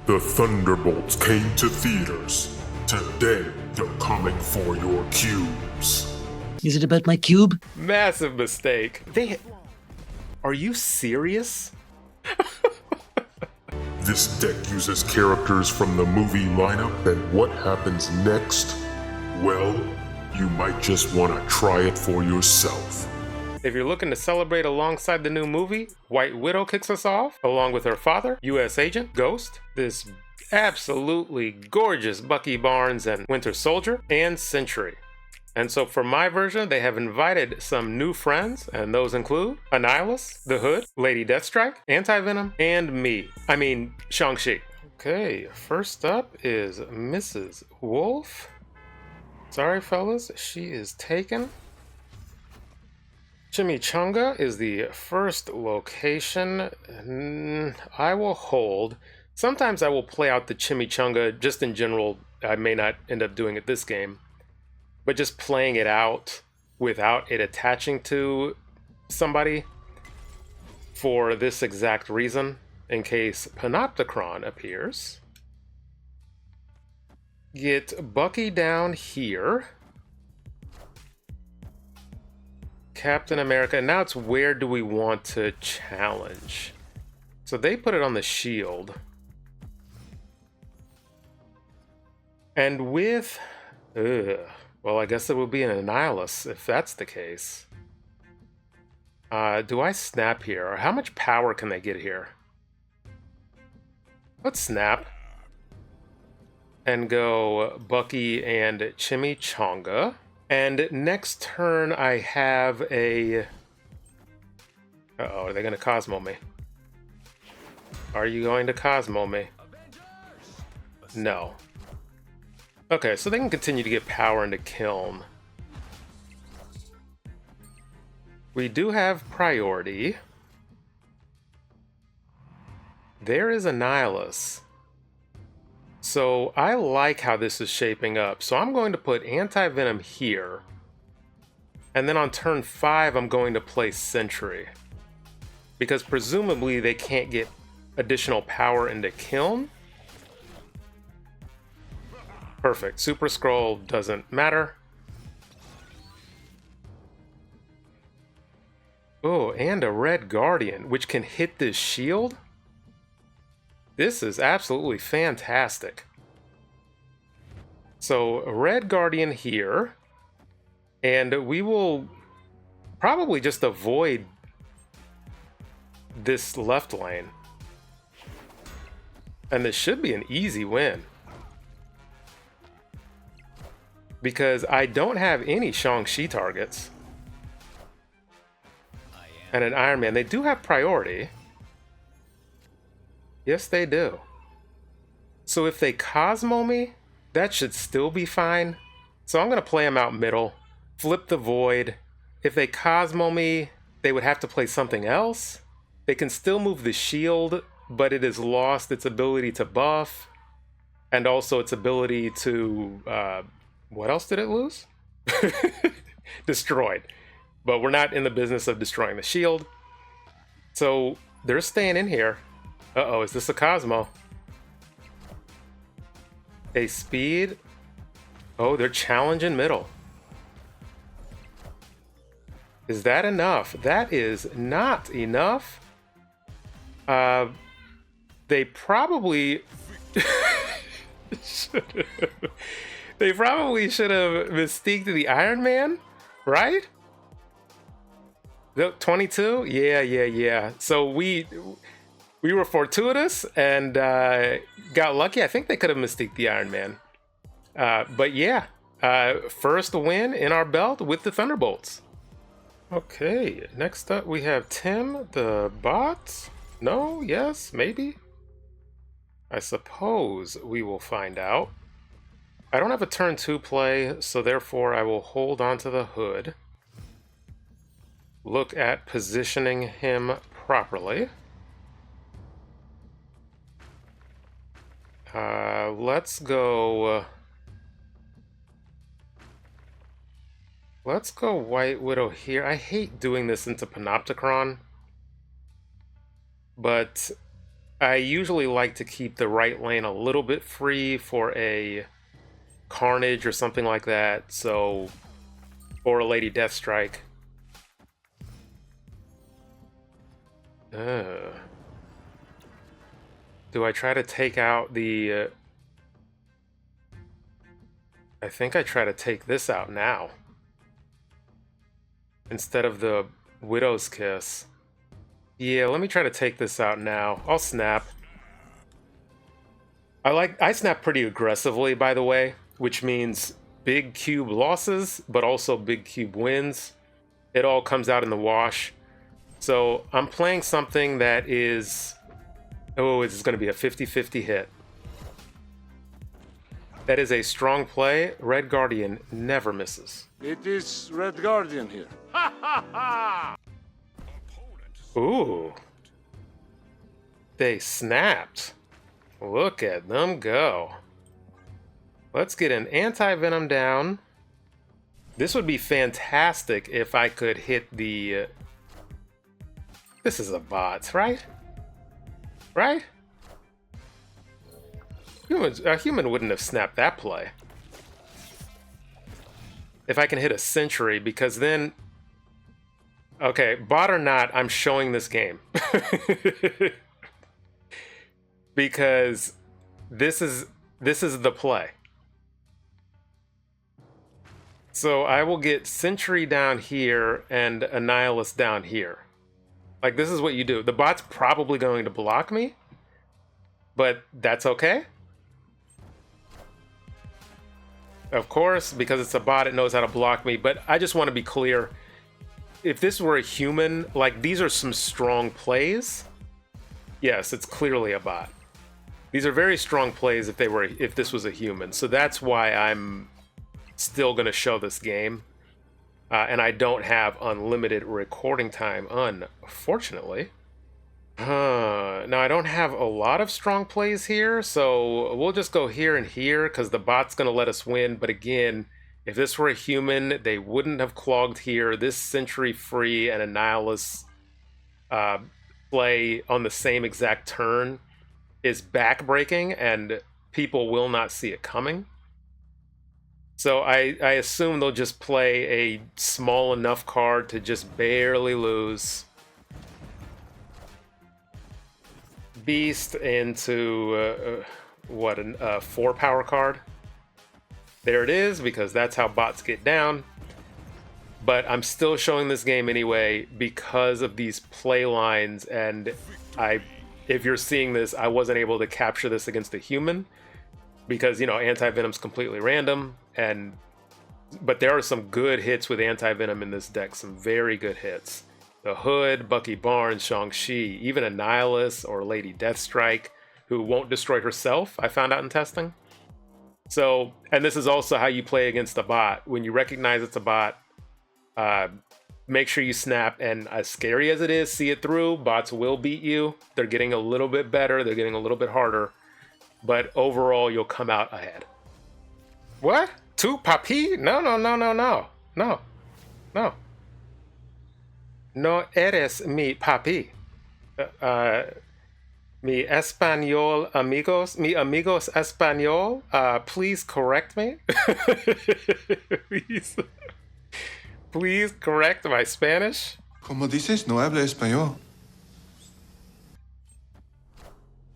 The Thunderbolts came to theaters. Today, they're coming for your cubes. Is it about my cube? Massive mistake. Are you serious? This deck uses characters from the movie lineup, and what happens next? Well, you might just want to try it for yourself. If you're looking to celebrate alongside the new movie, White Widow kicks us off, along with her father, U.S. Agent, Ghost, this absolutely gorgeous Bucky Barnes and Winter Soldier, and Sentry. And so for my version, they have invited some new friends, and those include Annihilus, the Hood, Lady Deathstrike, Anti-Venom, and me. I mean, Shang-Chi. Okay, first up is Mrs. Wolf. Sorry, fellas, she is taken. Chimichanga is the first location. I will hold. Sometimes I will play out the Chimichanga just in general. I may not end up doing it this game, but just playing it out without it attaching to somebody for this exact reason, in case Panopticon appears. Get Bucky down here. Captain America. Now it's where do we want to challenge? So they put it on the shield. And with... well, I guess it would be an Annihilus if that's the case. Do I snap here? Or how much power can they get here? Let's snap. And go Bucky and Chimichanga. And next turn I have a... Uh-oh, are they going to Cosmo me? Are you going to Cosmo me? No. Okay, so they can continue to get power into Kiln. We do have priority. There is Annihilus. So I like how this is shaping up. So I'm going to put Anti-Venom here. And then on turn 5, I'm going to play Sentry. Because presumably they can't get additional power into Kiln. Perfect. Super Scroll doesn't matter. Oh, and a Red Guardian, which can hit this shield. This is absolutely fantastic. So, a Red Guardian here. And we will probably just avoid this left lane. And this should be an easy win. Because I don't have any Shang-Chi targets. And an Iron Man. They do have priority. Yes, they do. So if they Cosmo me, that should still be fine. So I'm going to play them out middle. Flip the Void. If they Cosmo me, they would have to play something else. They can still move the shield, but it has lost its ability to buff. And also its ability to... what else did it lose? Destroyed. But we're not in the business of destroying the shield. So they're staying in here. Uh-oh, is this a Cosmo? A speed? Oh, they're challenging middle. Is that enough? That is not enough. They probably... They probably should have Mystiqued the Iron Man, right? 22? Yeah. So we were fortuitous and got lucky. I think they could have Mystiqued the Iron Man. But yeah, first win in our belt with the Thunderbolts. Okay, next up we have Tim, the bot. No, yes, maybe. I suppose we will find out. I don't have a turn 2 play, so therefore I will hold on to the Hood. Look at positioning him properly. Let's go White Widow here. I hate doing this into Panopticon, but I usually like to keep the right lane a little bit free for a Carnage or something like that, so, or a Lady Deathstrike. Do I try to take out the... I think I try to take this out now. Instead of the Widow's Kiss. Yeah, let me try to take this out now. I'll snap. I snap pretty aggressively, by the way, which means big cube losses, but also big cube wins. It all comes out in the wash. So I'm playing something that is... Oh, it's going to be a 50-50 hit. That is a strong play. Red Guardian never misses. It is Red Guardian here. Ha ha ha! Ooh. They snapped. Look at them go. Let's get an anti-venom down. This would be fantastic if I could hit the... This is a bot, right? Right? A human wouldn't have snapped that play. If I can hit a Sentry, because then... Okay, bot or not, I'm showing this game. Because this is the play. So I will get Sentry down here and Annihilus down here. Like, this is what you do. The bot's probably going to block me, but that's okay. Of course, because it's a bot, it knows how to block me, but I just want to be clear. If this were a human, like, these are some strong plays. Yes, it's clearly a bot. These are very strong plays if this was a human. So that's why I'm still going to show this game. And I don't have unlimited recording time, unfortunately. Now, I don't have a lot of strong plays here, so we'll just go here and here, because the bot's going to let us win. But again, if this were a human, they wouldn't have clogged here. This Sentry free and Annihilus play on the same exact turn is backbreaking, and people will not see it coming. So I assume they'll just play a small enough card to just barely lose. Beast into what, a 4-power card. There it is, because that's how bots get down. But I'm still showing this game anyway because of these play lines, and if you're seeing this, I wasn't able to capture this against a human because, you know, anti-venom's completely random, but there are some good hits with anti-venom in this deck, some very good hits. The Hood, Bucky Barnes, Shang-Chi, even Annihilus or Lady Deathstrike, who won't destroy herself, I found out in testing. So, and this is also how you play against a bot. When you recognize it's a bot, make sure you snap, and as scary as it is, see it through. Bots will beat you. They're getting a little bit better. They're getting a little bit harder. But overall, you'll come out ahead. What? Tu papi? No. No eres mi papi. Mi español amigos. Mi amigos español. Please correct me. Please correct my Spanish. Como dices, no habla español.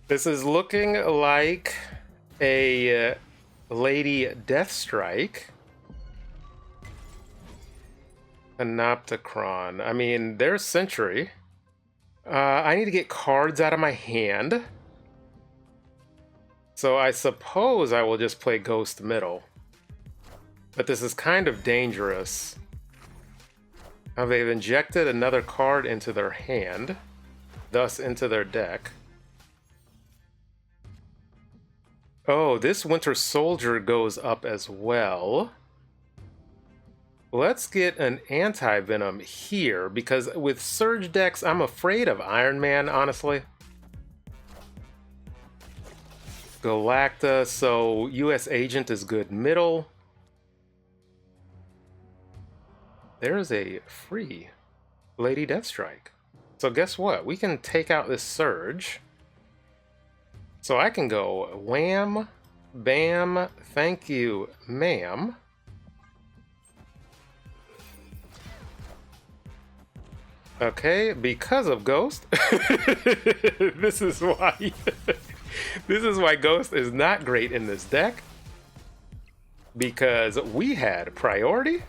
This is looking like a Lady Deathstrike. Panopticron. I mean, there's Sentry. I need to get cards out of my hand. So I suppose I will just play Ghost Middle. But this is kind of dangerous. Now they've injected another card into their hand, thus into their deck. Oh, this Winter Soldier goes up as well. Let's get an anti-venom here, because with Surge decks, I'm afraid of Iron Man, honestly. Galacta, so US Agent is good middle. There's a free Lady Deathstrike. So guess what? We can take out this Surge. So I can go wham, bam, thank you, ma'am. Okay, because of Ghost, this is why this is why Ghost is not great in this deck. Because we had priority.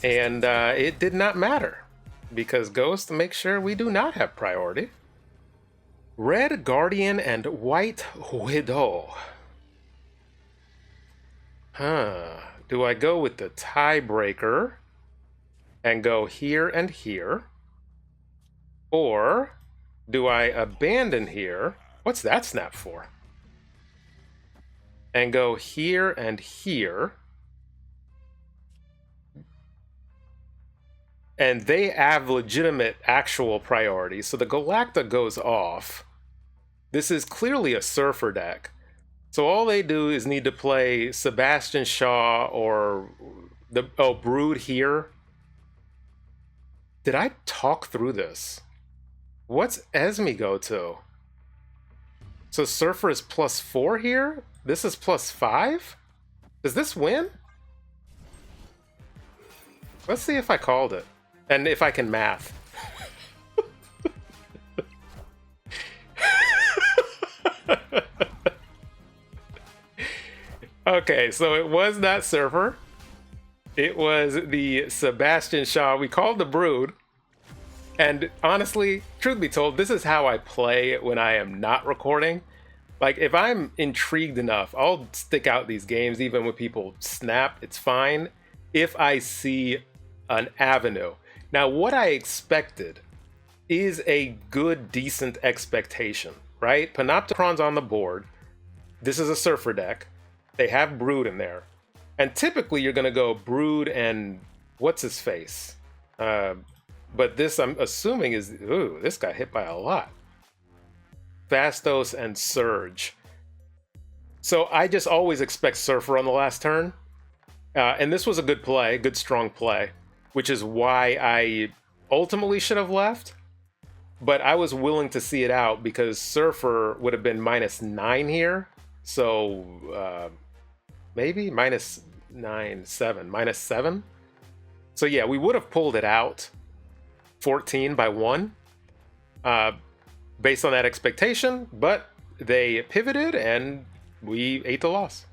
And it did not matter. Because Ghost makes sure we do not have priority. Red Guardian and White Widow. Do I go with the tiebreaker and go here and here? Or do I abandon here? What's that snap for? And go here and here. And they have legitimate actual priority. So the Galacta goes off. This is clearly a Surfer deck. So all they do is need to play Sebastian Shaw or the Brood here. Did I talk through this? What's Esme go to? So Surfer is +4 here? This is +5? Does this win? Let's see if I called it. And if I can math. Okay, so it was not Surfer. It was the Sebastian Shaw. We called the Brood. And honestly, truth be told, this is how I play when I am not recording. Like, if I'm intrigued enough, I'll stick out these games even when people snap. It's fine if I see an avenue. Now, what I expected is a good, decent expectation, right? Panopticron's on the board. This is a Surfer deck. They have Brood in there. And typically, you're going to go Brood and what's his face? But this, I'm assuming, is... Ooh, this got hit by a lot. Phastos and Surge. So I just always expect Surfer on the last turn. And this was a good play, good strong play, which is why I ultimately should have left. But I was willing to see it out because Surfer would have been -9 here. So maybe -9, -7, -7. So yeah, we would have pulled it out 14 by 1 based on that expectation, but they pivoted and we ate the loss.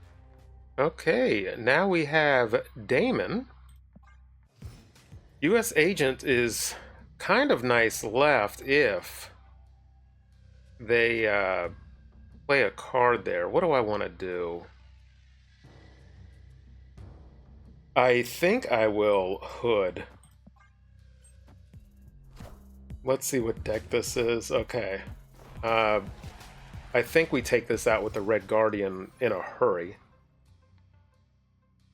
Okay, now we have Damon. US Agent is kind of nice left if they play a card there. What do I want to do? I think I will Hood. Let's see what deck this is. Okay. I think we take this out with the Red Guardian in a hurry.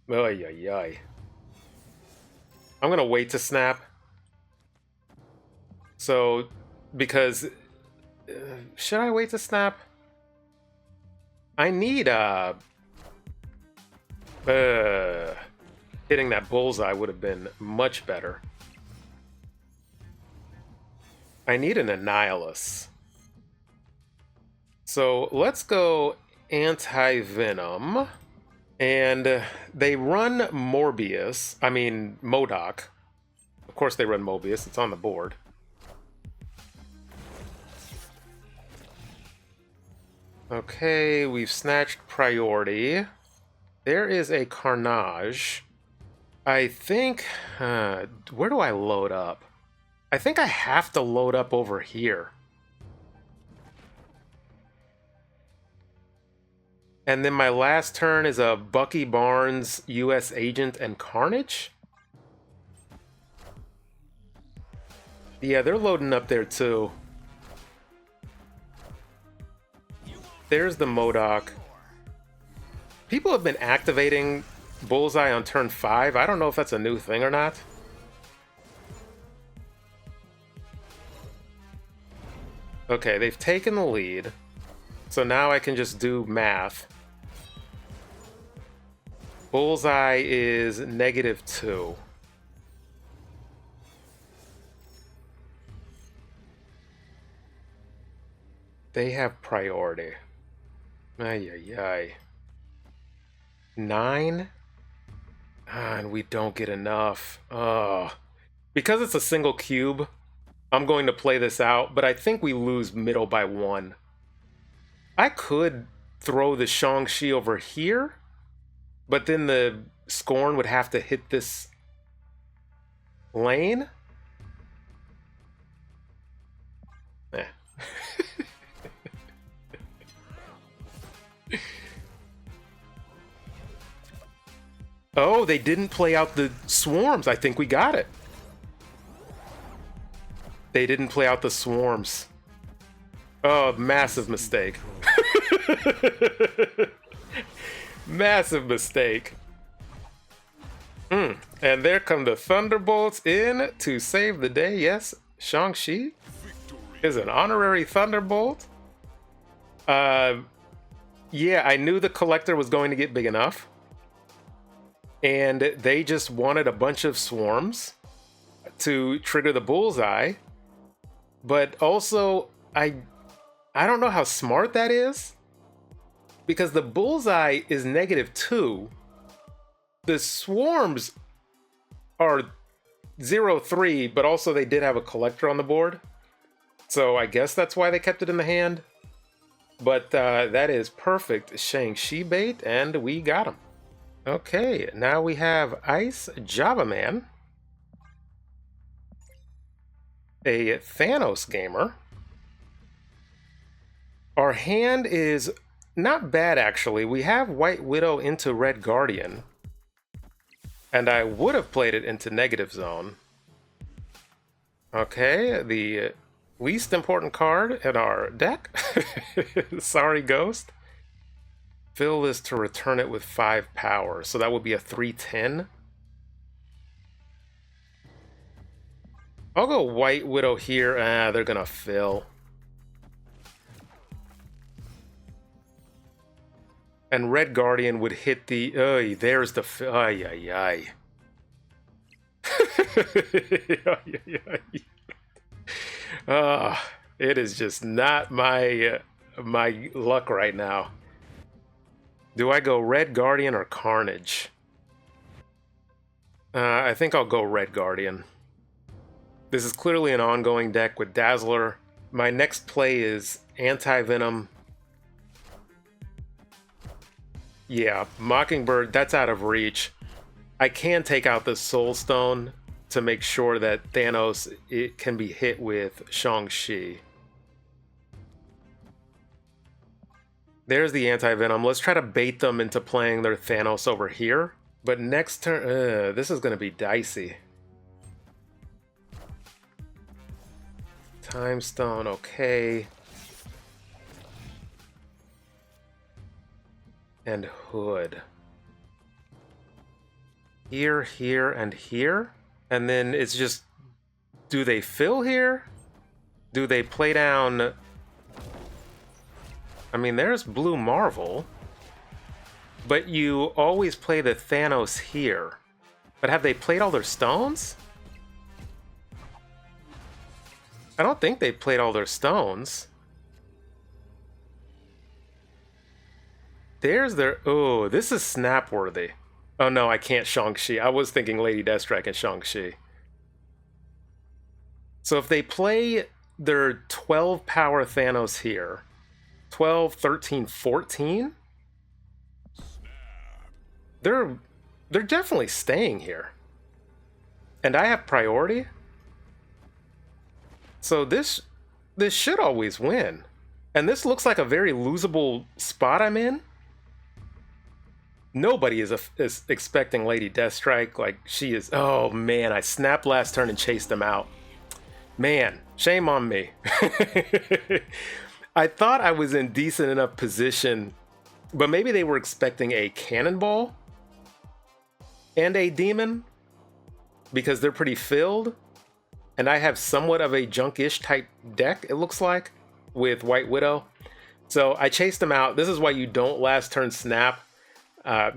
Ay, ay, ay. I'm going to wait to snap. So, because... should I wait to snap? I need hitting that Bullseye would have been much better. I need an Annihilus. So let's go Anti-Venom. And they run Morbius. I mean, MODOK. Of course they run Mobius. It's on the board. Okay, we've snatched priority. There is a Carnage. I think... where do I load up? I think I have to load up over here. And then my last turn is a Bucky Barnes, US Agent, and Carnage? Yeah, they're loading up there too. There's the MODOK. People have been activating Bullseye on turn 5. I don't know if that's a new thing or not. Okay, they've taken the lead. So now I can just do math. Bullseye is -2. They have priority. Ay, ay, ay. 9? And we don't get enough. Because it's a single cube, I'm going to play this out, but I think we lose middle by 1. I could throw the Shang-Chi over here, but then the Scorn would have to hit this lane. Eh. Oh, they didn't play out the swarms. I think we got it. They didn't play out the swarms. Oh, massive mistake. Massive mistake. And there come the Thunderbolts in to save the day. Yes, Shang-Chi is an honorary Thunderbolt. Yeah, I knew the collector was going to get big enough. And they just wanted a bunch of swarms to trigger the Bullseye. But also, I don't know how smart that is. Because the Bullseye is -2. The swarms are 0-3, but also they did have a collector on the board. So I guess that's why they kept it in the hand. But that is perfect Shang-Chi bait, and we got him. Okay, now we have Ice Java Man, a Thanos gamer. Our hand is not bad, actually. We have White Widow into Red Guardian, and I would have played it into Negative Zone. Okay, the least important card in our deck. Sorry, Ghost. Fill this to return it with 5 power. So that would be a 3/10. I'll go White Widow here. They're gonna fill. And Red Guardian would hit the... there's the... Ay, ay, ay. It is just not my luck right now. Do I go Red Guardian or Carnage? I think I'll go Red Guardian. This is clearly an ongoing deck with Dazzler. My next play is Anti-Venom. Yeah, Mockingbird, that's out of reach. I can take out the Soul Stone to make sure that Thanos can be hit with Shang-Chi. There's the Anti-Venom. Let's try to bait them into playing their Thanos over here. But next turn, this is going to be dicey. Time Stone, okay. And Hood. Here, here, and here. And then it's just, do they fill here? Do they play down... I mean, there's Blue Marvel, but you always play the Thanos here. But have they played all their stones? I don't think they played all their stones. There's their... Oh, this is snap-worthy. Oh no, I can't Shang-Chi. I was thinking Lady Deathstrike and Shang-Chi. So if they play their 12 power Thanos here... 12, 13, 14? They're definitely staying here. And I have priority. So this should always win. And this looks like a very losable spot I'm in. Nobody is expecting Lady Deathstrike. Like, she is... Oh, man, I snapped last turn and chased them out. Man, shame on me. I thought I was in decent enough position, but maybe they were expecting a Cannonball and a Demon because they're pretty filled. And I have somewhat of a junkish type deck, it looks like, with White Widow. So I chased them out. This is why you don't last turn snap,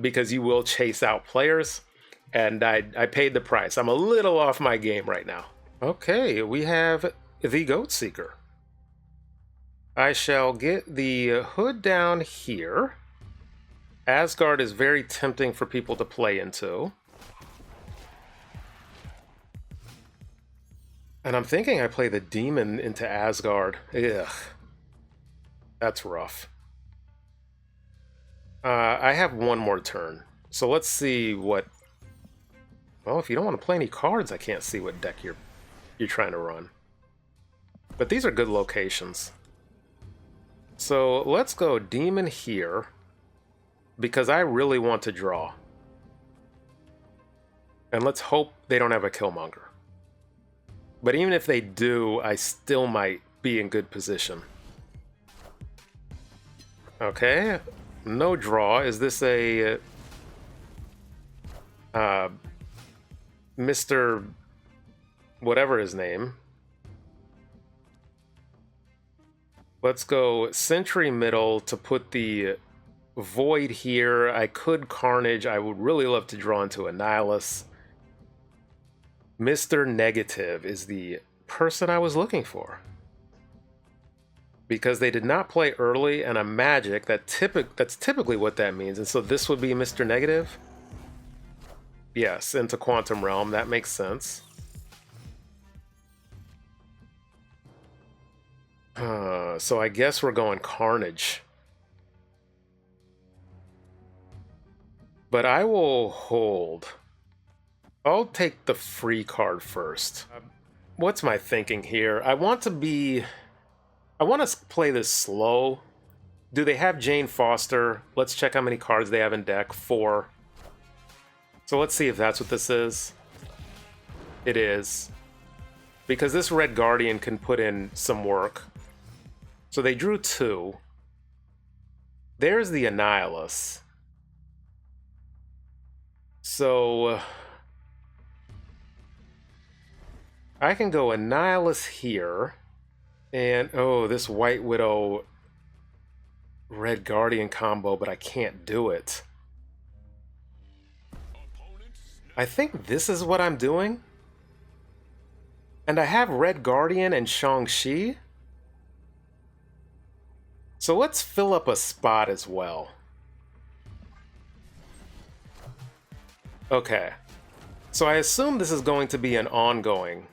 because you will chase out players. And I paid the price. I'm a little off my game right now. Okay, we have the Goat Seeker. I shall get the hood down here. Asgard is very tempting for people to play into. And I'm thinking I play the demon into Asgard. Ugh. That's rough. I have one more turn. So let's see what... Well, if you don't want to play any cards, I can't see what deck you're trying to run. But these are good locations. So let's go demon here, because I really want to draw. And let's hope they don't have a Killmonger. But even if they do, I still might be in good position. Okay, no draw. Is this a... Mr. whatever his name. Let's go Sentry middle to put the Void here. I could Carnage. I would really love to draw into a Nihilus. Mr. Negative is the person I was looking for. Because they did not play early and a magic, that's typically what that means. And so this would be Mr. Negative. Yes, into Quantum Realm, that makes sense. So I guess we're going Carnage. But I will hold. I'll take the free card first. What's my thinking here? I want to play this slow. Do they have Jane Foster? Let's check how many cards they have in deck. 4. So let's see if that's what this is. It is. Because this Red Guardian can put in some work. So they drew 2. There's the Annihilus. So... I can go Annihilus here. And, oh, this White Widow Red Guardian combo, but I can't do it. I think this is what I'm doing. And I have Red Guardian and Shang-Chi. So let's fill up a spot as well. Okay. So I assume this is going to be an ongoing.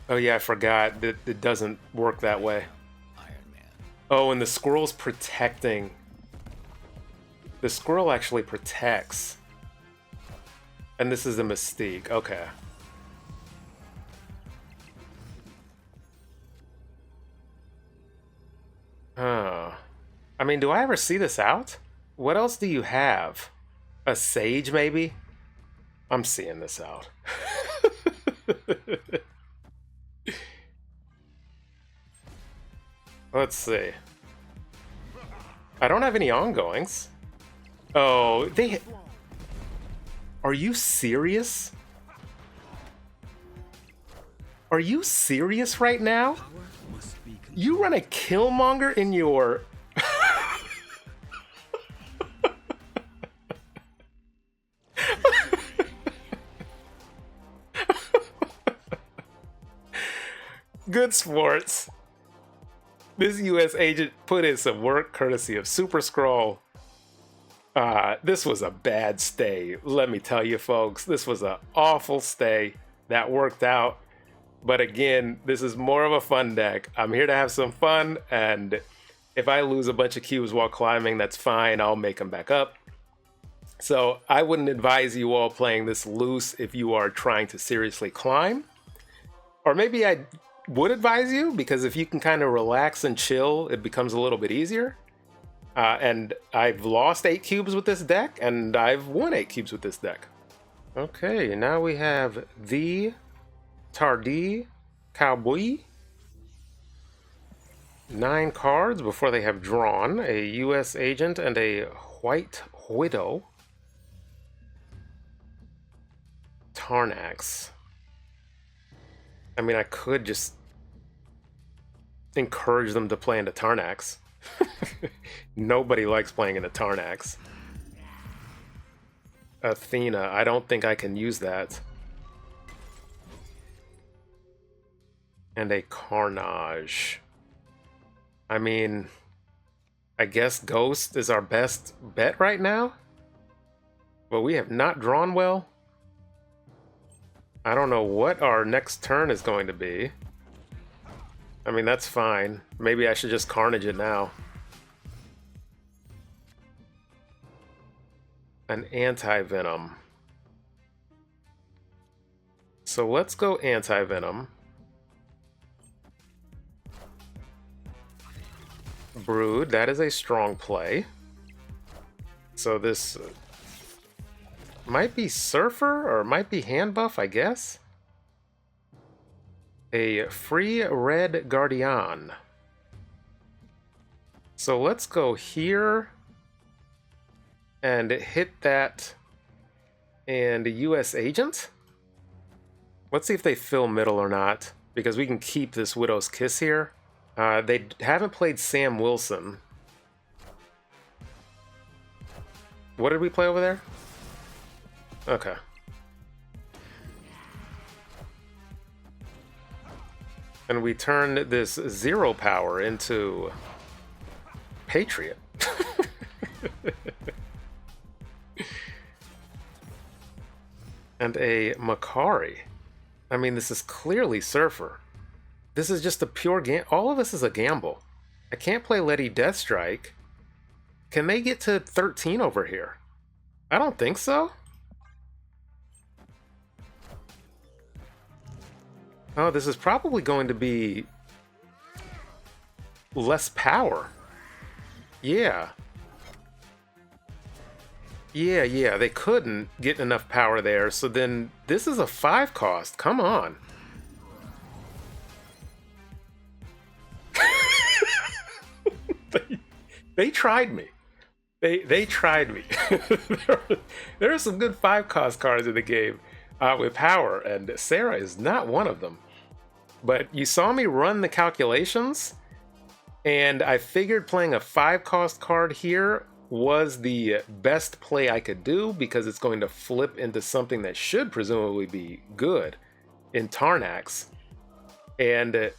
Oh yeah, I forgot that it doesn't work that way. Oh, and the squirrel's protecting. The squirrel actually protects. And this is a Mystique. Okay. Oh. I mean, do I ever see this out? What else do you have? A Sage, maybe? I'm seeing this out. Let's see. I don't have any ongoings. Oh, they... Are you serious? Are you serious right now? You run a Killmonger in your... Good sports. This U.S. agent put in some work courtesy of Super Skrull. This was a bad stay. Let me tell you, folks, this was an awful stay. That worked out. But again, this is more of a fun deck. I'm here to have some fun, and if I lose a bunch of cubes while climbing, that's fine. I'll make them back up. So I wouldn't advise you all playing this loose if you are trying to seriously climb. Or maybe I would advise you, because if you can kind of relax and chill, it becomes a little bit easier. And I've lost 8 cubes with this deck, and I've won 8 cubes with this deck. Okay, now we have the Tardy Cowboy. 9 cards before they have drawn a U.S. agent and a White Widow. Tarnax. I mean, I could just encourage them to play into Tarnax. Nobody likes playing into Tarnax. Athena, I don't think I can use that. And a Carnage. I mean, I guess Ghost is our best bet right now, but we have not drawn well. I don't know what our next turn is going to be. I mean, that's fine. Maybe I should just Carnage it now. An Anti-Venom. So let's go Anti-Venom. Brood, that is a strong play. So this might be Surfer or might be hand buff, I guess. A free red Guardian. So let's go here and hit that and US Agent. Let's see if they fill middle or not, because we can keep this Widow's Kiss here. They haven't played Sam Wilson. What did we play over there? Okay. And we turned this 0 power into Patriot. And a Makari. I mean, this is clearly Surfer. This is just a pure game. All of this is a gamble. I can't play Letty Deathstrike. Can they get to 13 over here? I don't think so. Oh, this is probably going to be less power. Yeah. Yeah, they couldn't get enough power there, so then this is a 5 cost. Come on. They tried me. They tried me. There are some good 5 cost cards in the game with power, and Sarah is not one of them. But you saw me run the calculations, and I figured playing a 5 cost card here was the best play I could do, because it's going to flip into something that should presumably be good in Tarnax. And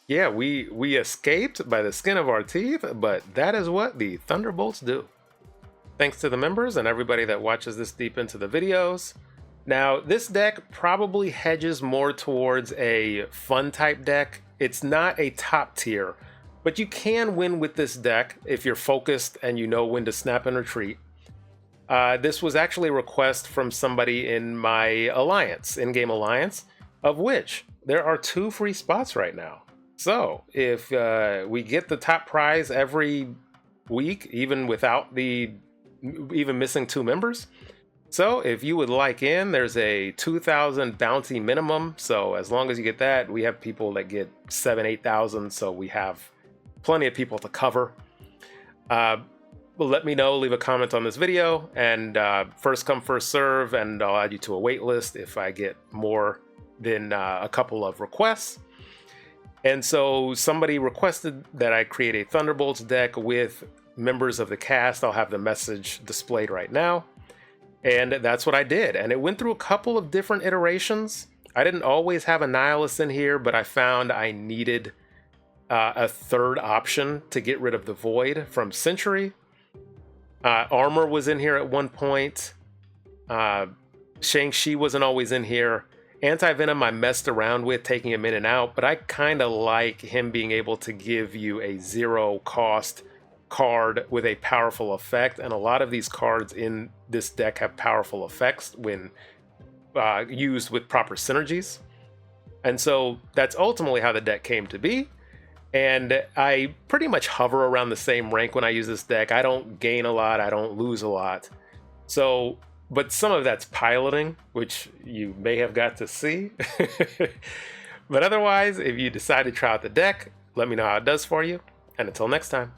yeah, we escaped by the skin of our teeth, but that is what the Thunderbolts do. Thanks to the members and everybody that watches this deep into the videos. Now, this deck probably hedges more towards a fun type deck. It's not a top tier, but you can win with this deck if you're focused and you know when to snap and retreat. This was actually a request from somebody in my alliance, in-game alliance, of which there are 2 free spots right now. So if we get the top prize every week, even without even missing 2 members. So if you would like in, there's a 2,000 bounty minimum. So as long as you get that, we have people that get 7,000-8,000. So we have plenty of people to cover. Let me know, leave a comment on this video, and first come, first serve, and I'll add you to a wait list if I get more than a couple of requests. And so somebody requested that I create a Thunderbolts deck with members of the cast. I'll have the message displayed right now. And that's what I did. And it went through a couple of different iterations. I didn't always have a Nihilist in here, but I found I needed a third option to get rid of the Void from Sentry. Armor was in here at one point. Shang-Chi wasn't always in here. Anti-Venom I messed around with, taking him in and out, but I kind of like him being able to give you a 0 cost card with a powerful effect, and a lot of these cards in this deck have powerful effects when used with proper synergies. And so that's ultimately how the deck came to be. And I pretty much hover around the same rank when I use this deck. I don't gain a lot, I don't lose a lot. So, but some of that's piloting, which you may have got to see. But otherwise, if you decide to try out the deck, let me know how it does for you. And until next time.